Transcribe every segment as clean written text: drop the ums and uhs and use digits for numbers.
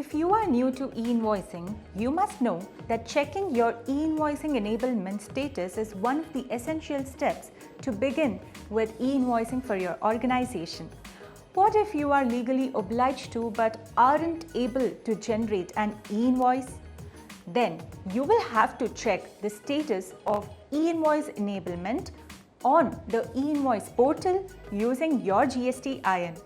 If you are new to e-invoicing, you must know that checking your e-invoicing enablement status is one of the essential steps to begin with e-invoicing for your organization. What if you are legally obliged to but aren't able to generate an e-invoice? Then you will have to check the status of e-invoice enablement on the e-Invoice portal using your GSTIN.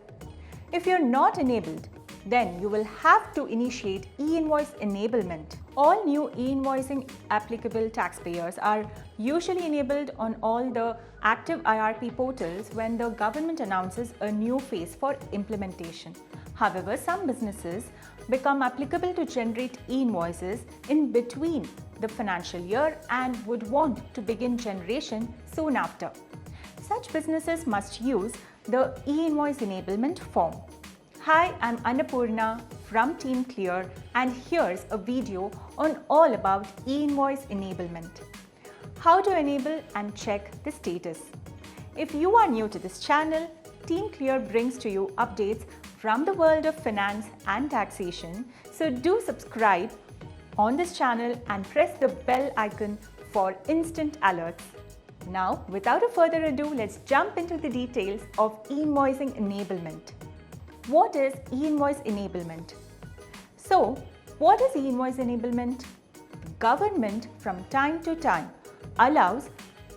If you're not enabled, then you will have to initiate e-Invoice enablement. All new e-invoicing applicable taxpayers are usually enabled on all the active IRP portals when the government announces a new phase for implementation. However, some businesses become applicable to generate e-invoices in between the financial year and would want to begin generation soon after. Such businesses must use the e-invoice enablement form. Hi, I'm Annapurna from Team Clear, and here's a video on all about e-invoice enablement. How to enable and check the status. If you are new to this channel, Team Clear brings to you updates from the world of finance and taxation, so do subscribe on this channel and press the bell icon for instant alerts. Now, without a further ado, let's jump into the details of e-invoicing enablement. What is e-invoice enablement? So, what is e-invoice enablement? Government from time to time allows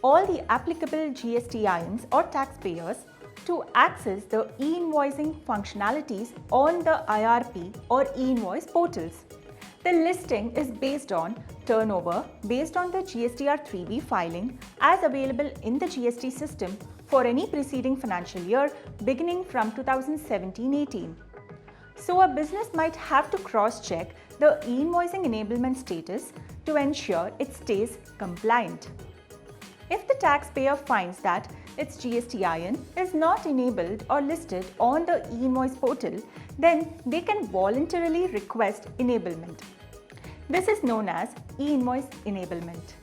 all the applicable GSTINs or taxpayers to access the e-invoicing functionalities on the IRP or e-invoice portals. The listing is based on turnover based on the GSTR 3B filing as available in the GST system for any preceding financial year beginning from 2017-18. So a business might have to cross-check the e-invoicing enablement status to ensure it stays compliant. If the taxpayer finds that its GSTIN is not enabled or listed on the e-invoice portal, then they can voluntarily request enablement. This is known as e-invoice enablement.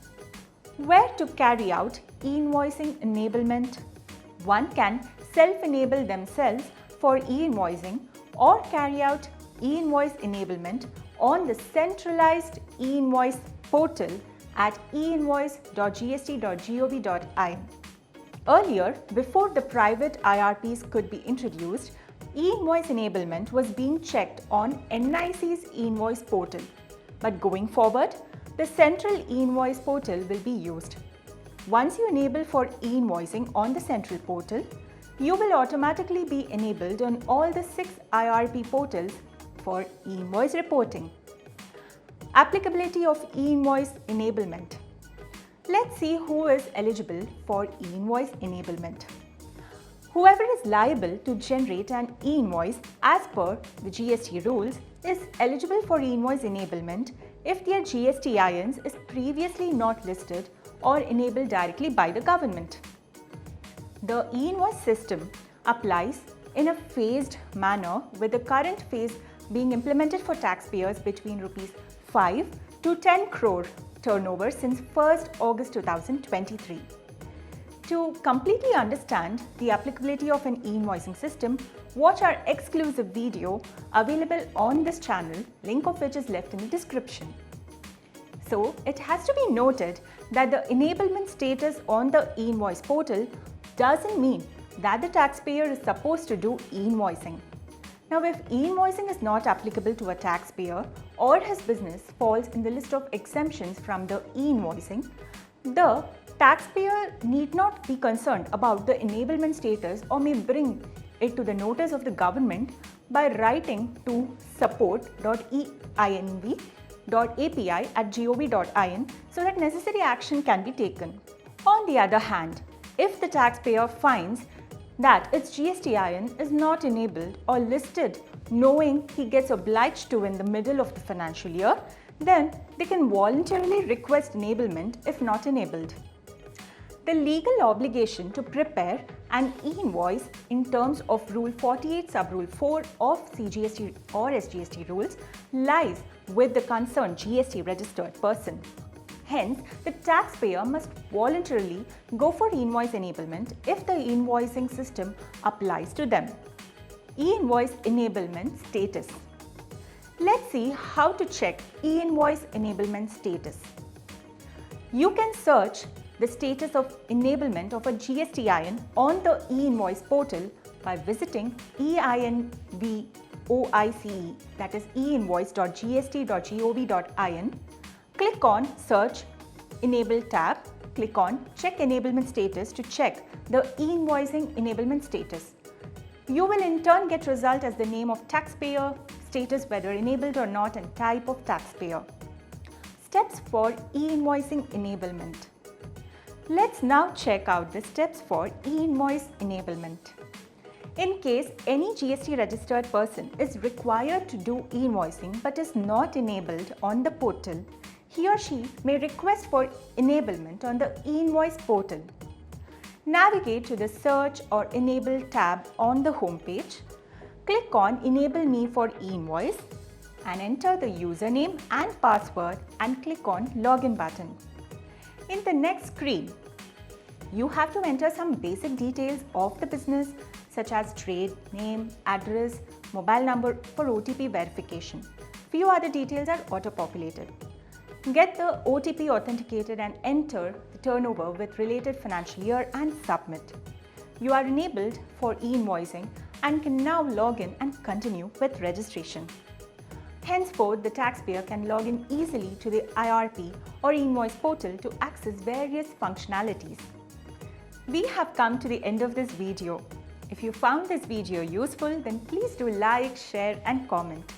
Where to carry out e-invoicing enablement? One can self-enable themselves for e-invoicing or carry out e-invoice enablement on the centralized e-invoice portal at e-invoice.gst.gov.in. Earlier, before the private IRPs could be introduced, e-invoice enablement was being checked on NIC's e-invoice portal. But going forward, the central e-invoice portal will be used. Once you enable for e-invoicing on the central portal, you will automatically be enabled on all the 6 IRP portals for e-invoice reporting. Applicability of e-invoice enablement. Let's see who is eligible for e-invoice enablement. Whoever is liable to generate an e-invoice as per the GST rules is eligible for e-invoice enablement if their GSTINs is previously not listed or enabled directly by the government. The e-invoice system applies in a phased manner, with the current phase being implemented for taxpayers between Rs 5 to 10 crore turnover since 1st August 2023. To completely understand the applicability of an e-invoicing system, watch our exclusive video available on this channel, link of which is left in the description. So, it has to be noted that the enablement status on the e-invoice portal doesn't mean that the taxpayer is supposed to do e-invoicing. Now, if e-invoicing is not applicable to a taxpayer or his business falls in the list of exemptions from the e-invoicing, the taxpayer need not be concerned about the enablement status or may bring it to the notice of the government by writing to support.einv.api@gov.in so that necessary action can be taken. On the other hand, if the taxpayer finds that its GSTIN is not enabled or listed knowing he gets obliged to in the middle of the financial year, then they can voluntarily request enablement if not enabled. The legal obligation to prepare an e-invoice in terms of Rule 48 Sub-Rule 4 of CGST or SGST rules lies with the concerned GST registered person. Hence, the taxpayer must voluntarily go for e-invoice enablement if the e-invoicing system applies to them. E-invoice enablement status. Let's see how to check e-Invoice enablement status. You can search the status of enablement of a GSTIN on the e-Invoice portal by visiting e-Invoice, that is e-Invoice.gst.gov.in. Click on Search Enable tab. Click on Check Enablement Status to check the e-Invoicing enablement status. You will in turn get result as the name of taxpayer, status whether enabled or not, and type of taxpayer. Steps for e-Invoicing enablement. Let's now check out the steps for e-Invoice enablement. In case any GST registered person is required to do e-Invoicing but is not enabled on the portal, he or she may request for enablement on the e-Invoice portal. Navigate to the Search or Enable tab on the home page. Click on Enable Me for e-Invoice and enter the username and password and click on Login button. In the next screen, you have to enter some basic details of the business such as trade, name, address, mobile number for OTP verification. Few other details are auto-populated. Get the OTP authenticated and enter the turnover with related financial year and submit. You are enabled for e-Invoicing and can now log in and continue with registration. Henceforth, the taxpayer can log in easily to the IRP or e-Invoice portal to access various functionalities. We have come to the end of this video. If you found this video useful, then please do like, share and comment.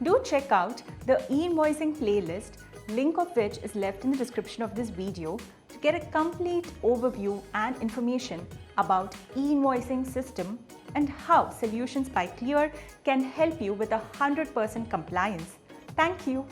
Do check out the e-Invoicing playlist, link of which is left in the description of this video, to get a complete overview and information about e-Invoicing system and how Solutions by Clear can help you with 100% compliance. Thank you.